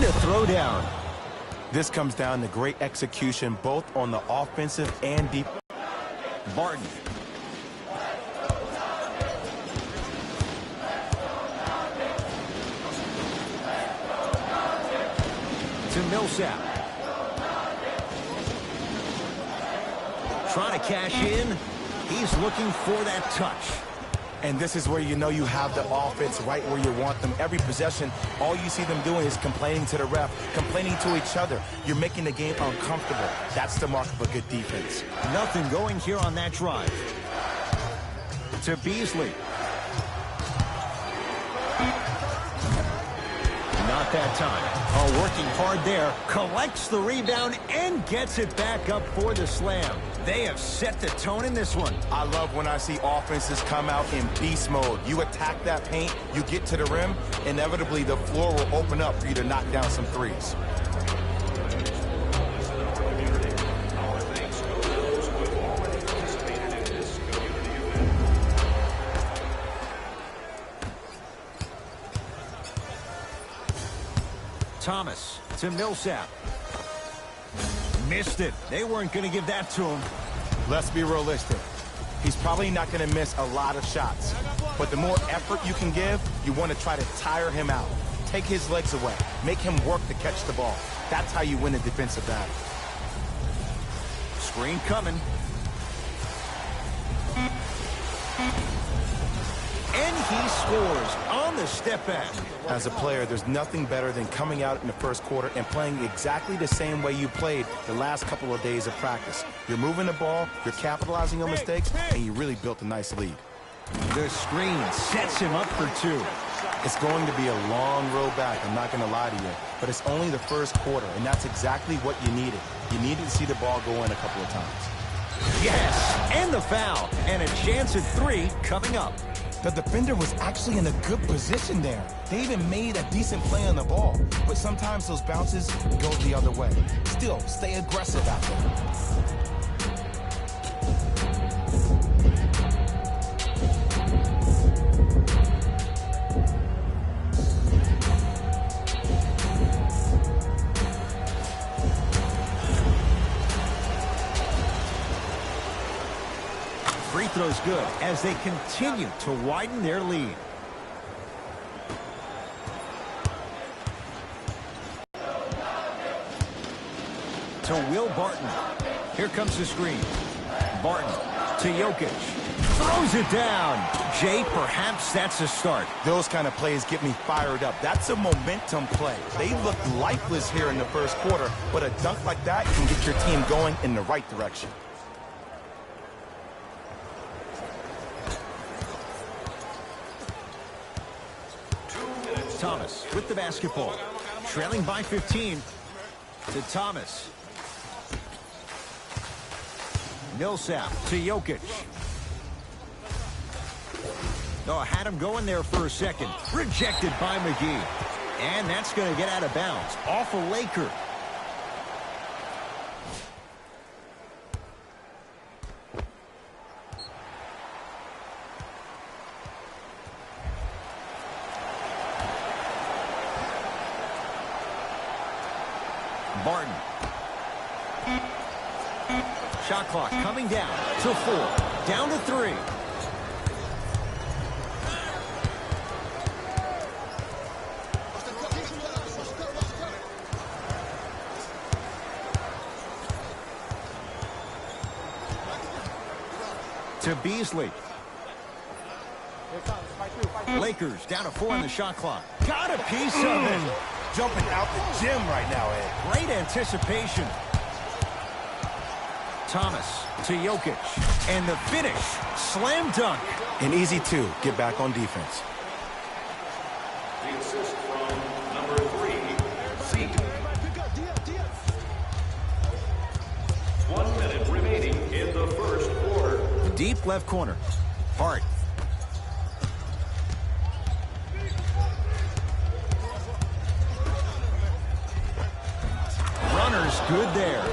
And a throwdown. This comes down to great execution, both on the offensive and deep. Barton. To Millsap. Trying to cash in. He's looking for that touch. And this is where you know you have the offense right where you want them. Every possession, all you see them doing is complaining to the ref, complaining to each other. You're making the game uncomfortable. That's the mark of a good defense. Nothing going here on that drive. To Beasley. Not that time. Oh, working hard there. Collects the rebound and gets it back up for the slam. They have set the tone in this one. I love when I see offenses come out in beast mode. You attack that paint, you get to the rim, inevitably the floor will open up for you to knock down some threes. Thomas to Millsap. Missed it. They weren't going to give that to him. Let's be realistic. He's probably not going to miss a lot of shots. But the more effort you can give, you want to try to tire him out. Take his legs away. Make him work to catch the ball. That's how you win a defensive battle. Screen coming. And he scores on the step back. As a player, there's nothing better than coming out in the first quarter and playing exactly the same way you played the last couple of days of practice. You're moving the ball, you're capitalizing on mistakes, and you really built a nice lead. The screen sets him up for two. It's going to be a long road back, I'm not going to lie to you. But it's only the first quarter, and that's exactly what you needed. You needed to see the ball go in a couple of times. Yes, and the foul. And a chance at three coming up. The defender was actually in a good position there. They even made a decent play on the ball. But sometimes those bounces go the other way. Still, stay aggressive out there. Free throw's good as they continue to widen their lead. To Will Barton. Here comes the screen. Barton to Jokic. Throws it down. Jay, perhaps that's a start. Those kind of plays get me fired up. That's a momentum play. They looked lifeless here in the first quarter, but a dunk like that can get your team going in the right direction. Thomas with the basketball. Trailing by 15 to Thomas. Millsap to Jokic. Oh, had him going there for a second. Rejected by McGee. And that's going to get out of bounds. Off a Laker. Barton. Shot clock coming down to 4. Down to 3. To Beasley. Lakers down to 4 on the shot clock. Got a piece of it. Jumping out the gym right now, Ed. Great anticipation. Thomas to Jokic. And the finish. Slam dunk. An easy 2. Get back on defense. The assist from number 3, Zeke. 1 minute remaining in the first quarter. Deep left corner. Hart. Runner's good there.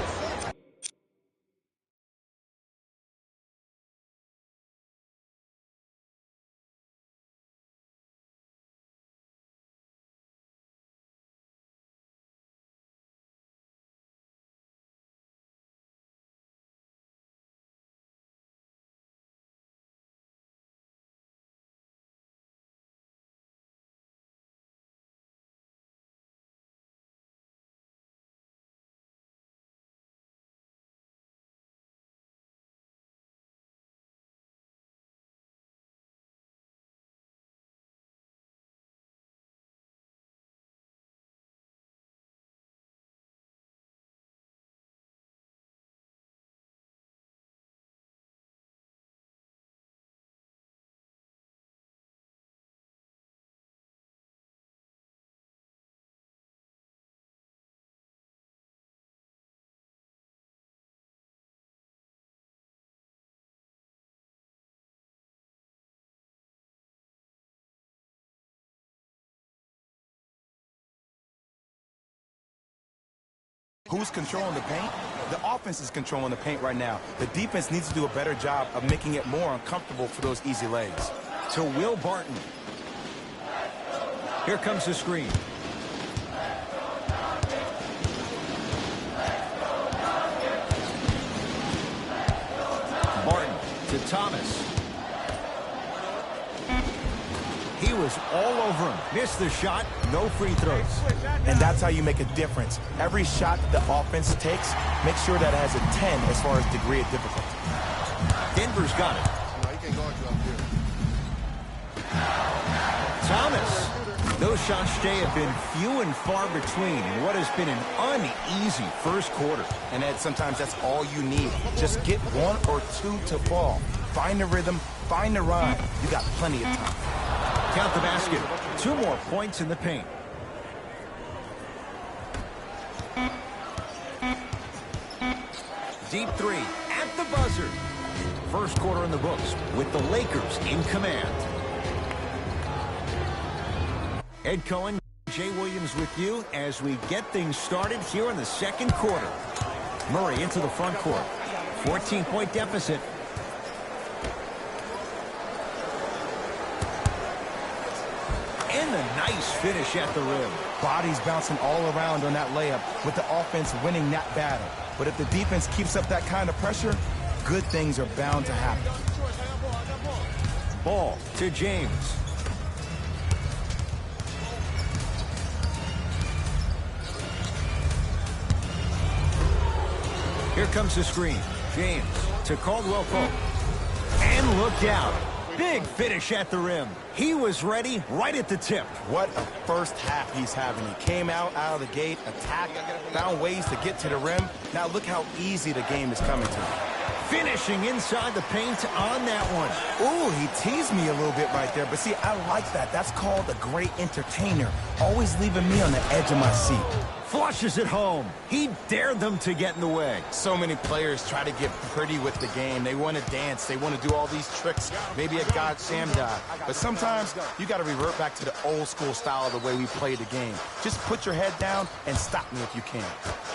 Who's controlling the paint? The offense is controlling the paint right now. The defense needs to do a better job of making it more uncomfortable for those easy lays. To Will Barton. Here comes the screen. Barton to Thomas. He was all over him. Missed the shot. No free throws. And that's how you make a difference. Every shot the offense takes, make sure that it has a 10 as far as degree of difficulty. Denver's got it. Thomas. Those shots today have been few and far between in what has been an uneasy first quarter. And Ed, sometimes that's all you need. Just get one or two to fall. Find the rhythm, find the rhyme. You got plenty of time. Count the basket. 2 more points in the paint. Deep three at the buzzer. First quarter in the books with the Lakers in command. Ed Cohen, Jay Williams with you as we get things started here in the second quarter. Murray into the front court. 14-point deficit. And a nice finish at the rim. Bodies bouncing all around on that layup with the offense winning that battle. But if the defense keeps up that kind of pressure, good things are bound to happen. Ball to James. Here comes the screen. James to Caldwell Pope. And look out. Big finish at the rim. He was ready right at the tip. What a first half he's having. He came out of the gate, attacked, found ways to get to the rim. Now look how easy the game is coming to him. Finishing inside the paint on that one. Ooh, he teased me a little bit right there. But see, I like that. That's called a great entertainer. Always leaving me on the edge of my seat. Flushes it home. He dared them to get in the way. So many players try to get pretty with the game. They want to dance. They want to do all these tricks. Maybe a God Sham dive. But sometimes you got to revert back to the old school style of the way we play the game. Just put your head down and stop me if you can.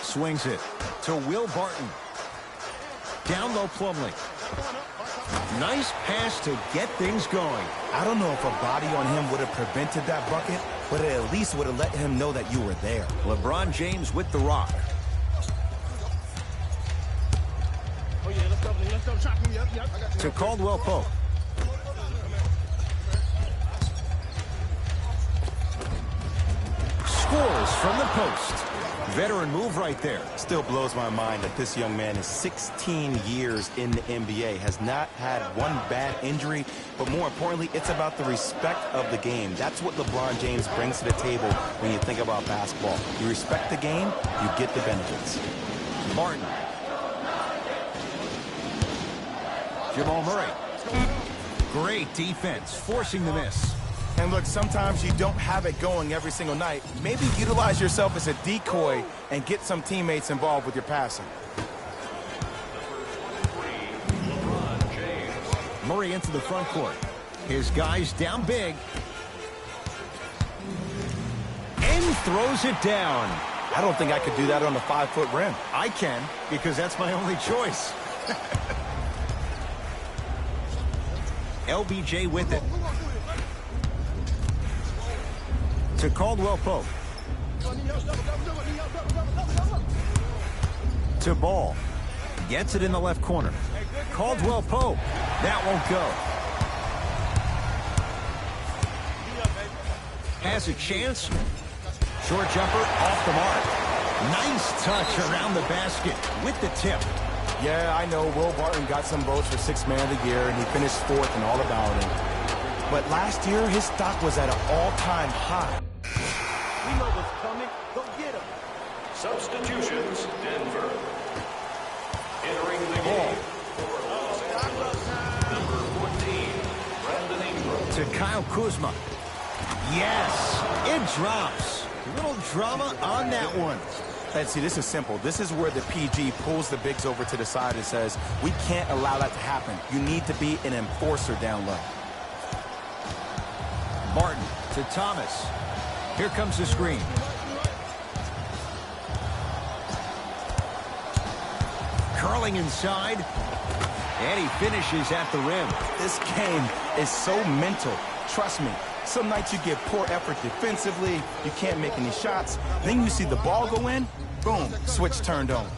Swings it to Will Barton. Down low Plumlee. Nice pass to get things going. I don't know if a body on him would have prevented that bucket, but it at least would have let him know that you were there. LeBron James with the rock. To Caldwell Pope. Scores from the post. Veteran move right there. Still blows my mind that this young man is 16 years in the NBA, has not had one bad injury, but more importantly, it's about the respect of the game. That's what LeBron James brings to the table when you think about basketball. You respect the game, you get the benefits. Martin. Jamal Murray. Great defense, forcing the miss. And look, sometimes you don't have it going every single night. Maybe utilize yourself as a decoy and get some teammates involved with your passing. Murray into the front court. His guys down big. And throws it down. I don't think I could do that on a 5-foot rim. I can, because that's my only choice. LBJ with it. To Caldwell Pope. To Ball. Gets it in the left corner. Caldwell Pope. That won't go. Has a chance. Short jumper off the mark. Nice touch around the basket with the tip. Yeah, I know Will Barton got some votes for 6th man of the year, and he finished 4th and all about it. But last year, his stock was at an all-time high. We know what's coming. Go get him. Substitutions, Denver. Entering the game for Los Angeles, number 14, Brandon Ingram. To Kyle Kuzma. Yes, it drops. A little drama on that one. And see, this is simple. This is where the PG pulls the bigs over to the side and says, we can't allow that to happen. You need to be an enforcer down low. Martin to Thomas. Here comes the screen. Curling inside. And he finishes at the rim. This game is so mental. Trust me. Some nights you give poor effort defensively, you can't make any shots. Then you see the ball go in, boom, switch turned on.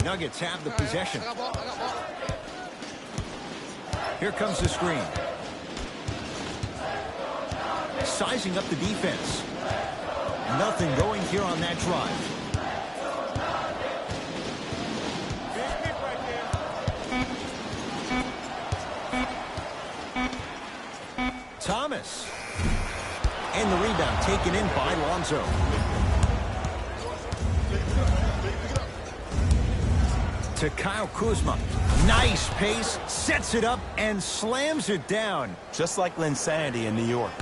Nuggets have the possession. Here comes the screen. Sizing up the defense. Nothing going here on that drive. Thomas. And the rebound taken in by Lonzo. To Kyle Kuzma. Nice pace, sets it up, and slams it down. Just like Linsanity in New York,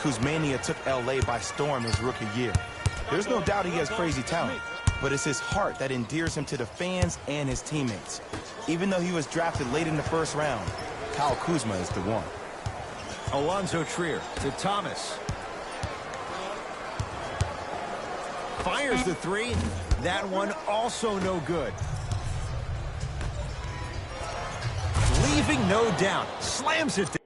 Kuzmania took L.A. by storm his rookie year. There's no doubt he has crazy talent, but it's his heart that endears him to the fans and his teammates. Even though he was drafted late in the first round, Kyle Kuzma is the one. Alonzo Trier to Thomas. Fires the three. That one also no good. Leaving no doubt. Slams it down.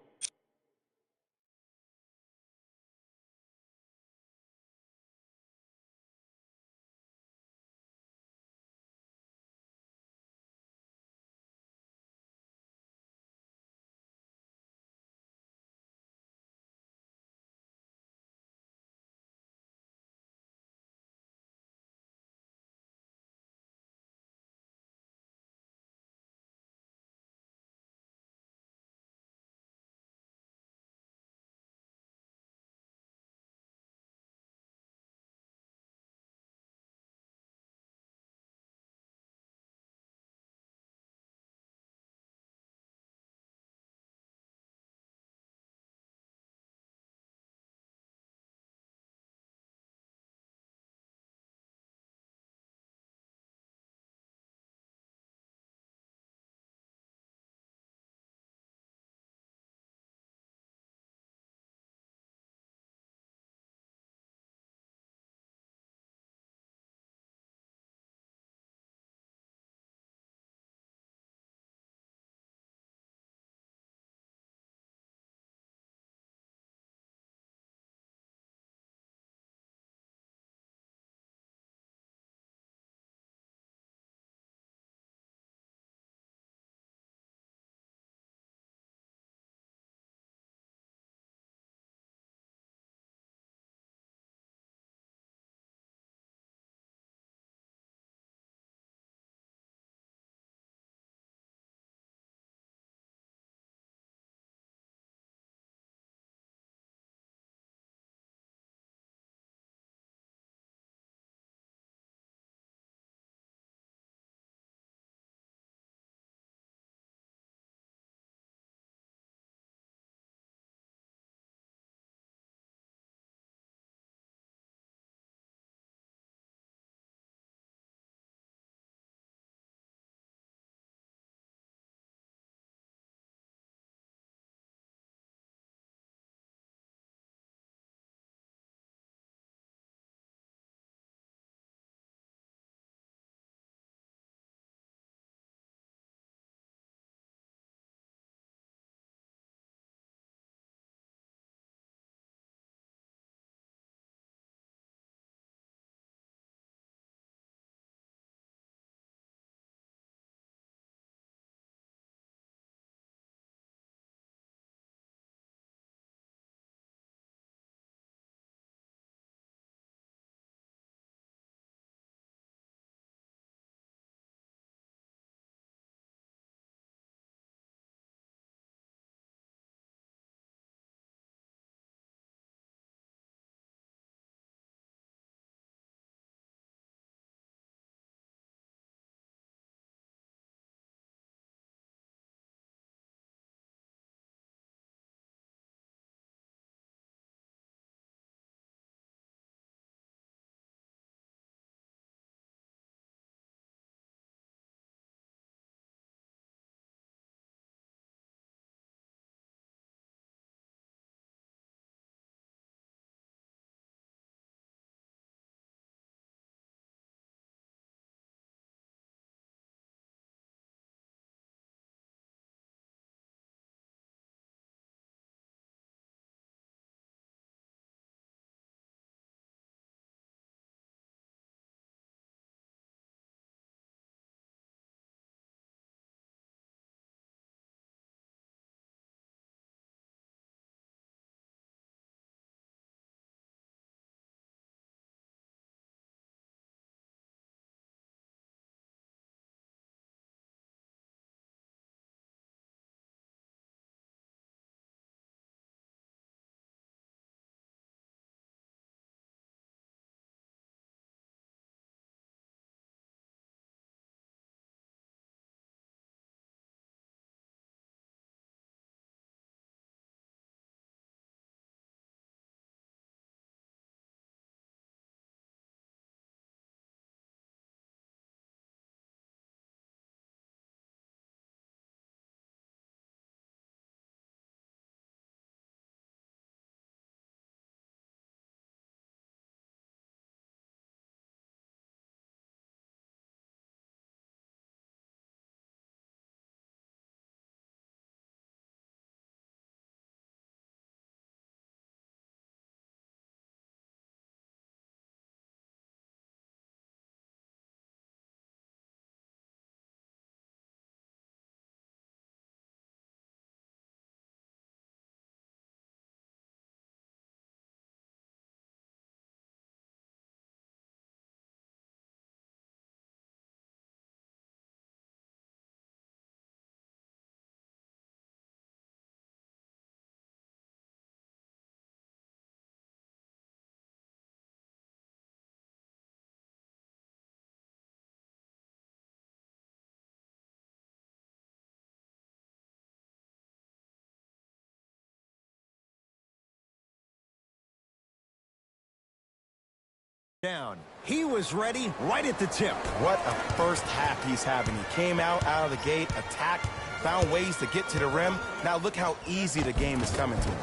Down. He was ready right at the tip. What a first half he's having. He came out of the gate, attacked, found ways to get to the rim. Now look how easy the game is coming to him.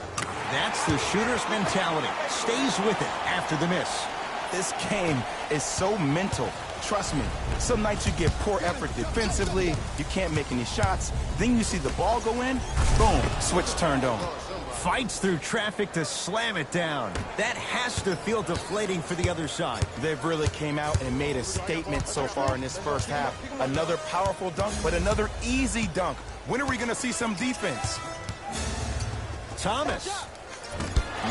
That's the shooter's mentality. Stays with it after the miss. This game is so mental. Trust me, some nights you get poor effort defensively, you can't make any shots, then you see the ball go in, boom, switch turned on. Fights through traffic to slam it down. That has to feel deflating for the other side. They've really came out and made a statement so far in this first half. Another powerful dunk, but another easy dunk. When are we going to see some defense? Thomas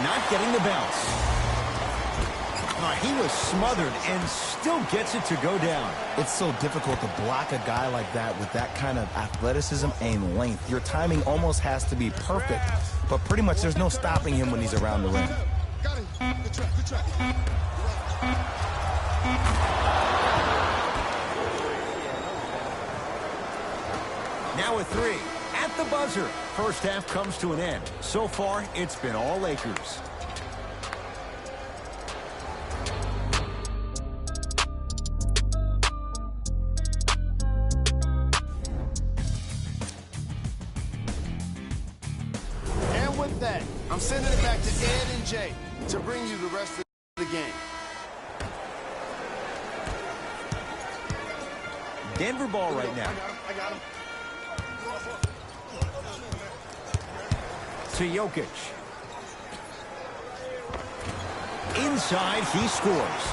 not getting the bounce. He was smothered and still gets it to go down. It's so difficult to block a guy like that with that kind of athleticism and length. Your timing almost has to be perfect, but pretty much there's no stopping him when he's around the rim. Now a three at the buzzer. First half comes to an end. So far, it's been all Lakers. I'm sending it back to Ed and Jay to bring you the rest of the game. Denver ball right now. I got him. To Jokic. Inside, he scores.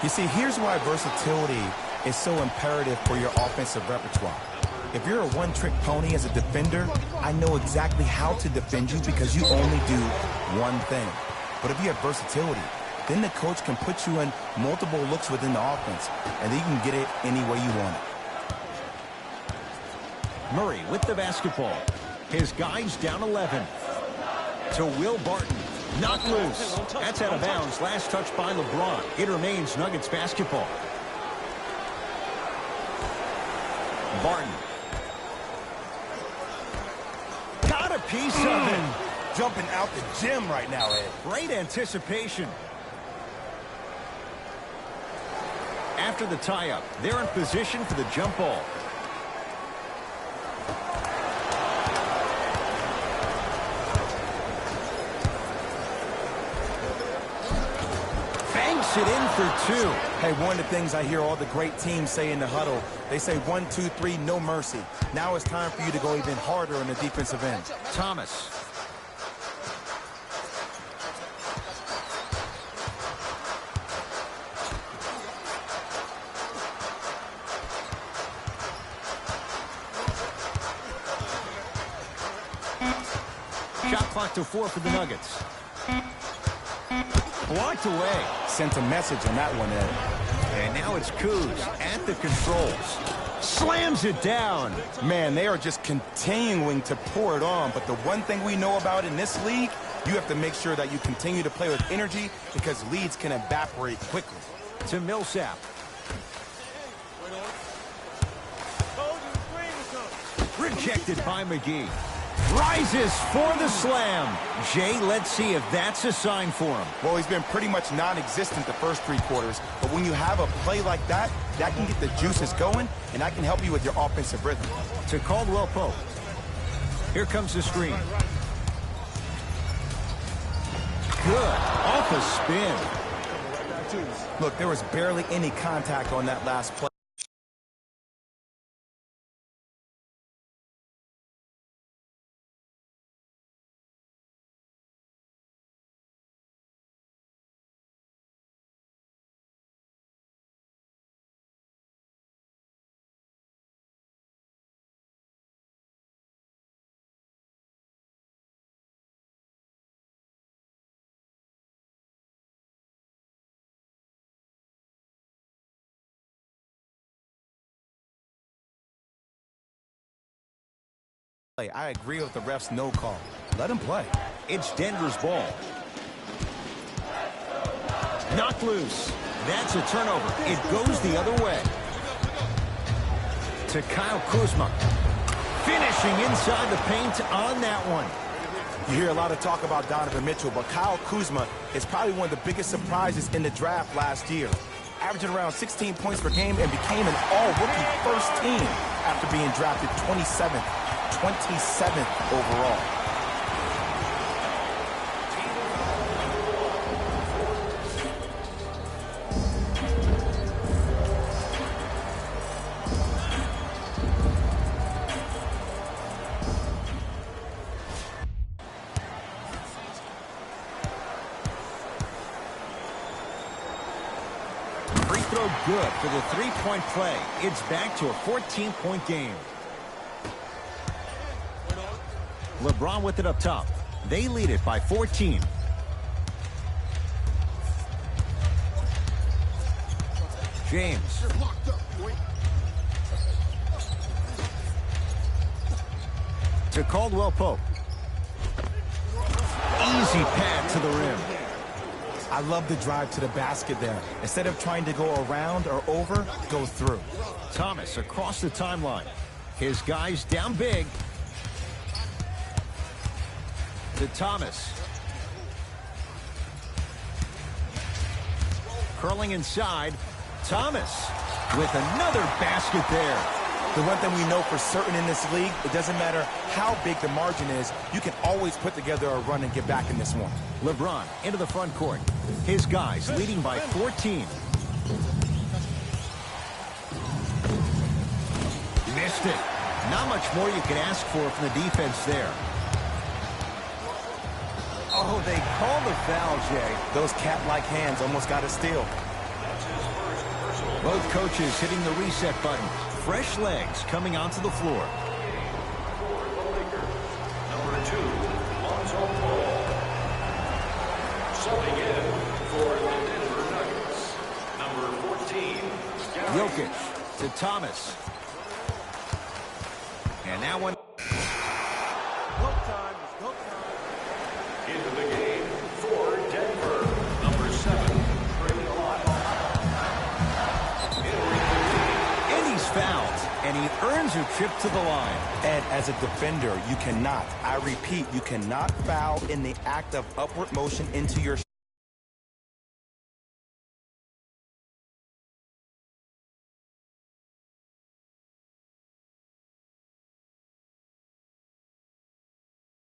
You see, here's why versatility is so imperative for your offensive repertoire. If you're a one-trick pony as a defender, I know exactly how to defend you because you only do one thing. But if you have versatility, then the coach can put you in multiple looks within the offense, and then you can get it any way you want it. Murray with the basketball. His guys down 11. To Will Barton. Not loose. That's out of bounds. Last touch by LeBron. It remains Nuggets basketball. Barton. Got a piece of it. Jumping out the gym right now, Ed. Great anticipation. After the tie-up, they're in position for the jump ball. Banks it in for two. Hey, one of the things I hear all the great teams say in the huddle, they say 1, 2, 3, no mercy. Now it's time for you to go even harder on the defensive end. Thomas. Shot clock to 4 for the Nuggets. Blocked away. Sent a message on that one, Ed. And now it's Kuz at the controls. Slams it down. Man, they are just continuing to pour it on. But the one thing we know about in this league, you have to make sure that you continue to play with energy because leads can evaporate quickly. To Millsap. Rejected by McGee. Rises for the slam. Jay, let's see if that's a sign for him. Well, he's been pretty much non-existent the first 3 quarters, but when you have a play like that, that can get the juices going, and that can help you with your offensive rhythm. To Caldwell Pope. Here comes the screen. Good. Off a spin. Look, there was barely any contact on that last play. I agree with the ref's no call. Let him play. It's Denver's ball. Knocked loose. That's a turnover. It goes the other way. To Kyle Kuzma. Finishing inside the paint on that one. You hear a lot of talk about Donovan Mitchell, but Kyle Kuzma is probably one of the biggest surprises in the draft last year. Averaging around 16 points per game and became an all-rookie first team after being drafted 27th overall. Free throw good for the three-point play. It's back to a 14-point game. LeBron with it up top. They lead it by 14. James. To Caldwell Pope. Easy pad to the rim. I love the drive to the basket there. Instead of trying to go around or over, go through. Thomas across the timeline. His guys down big. To Thomas. Curling inside. Thomas with another basket there. The one thing we know for certain in this league, it doesn't matter how big the margin is, you can always put together a run and get back in this one. LeBron into the front court. His guys leading by 14. Missed it. Not much more you can ask for from the defense there. Oh, they call the foul, Jay. Those cat-like hands almost got a steal. Both coaches hitting the reset button. Fresh legs coming onto the floor. Number 2, Lonzo Ball. Subbing in for the Denver Nuggets. Number 14, Jokic to Thomas. And that one. into the game for Denver. Number 7, And he's fouled. And he earns a trip to the line. Ed, as a defender, you cannot, I repeat, you cannot foul in the act of upward motion into your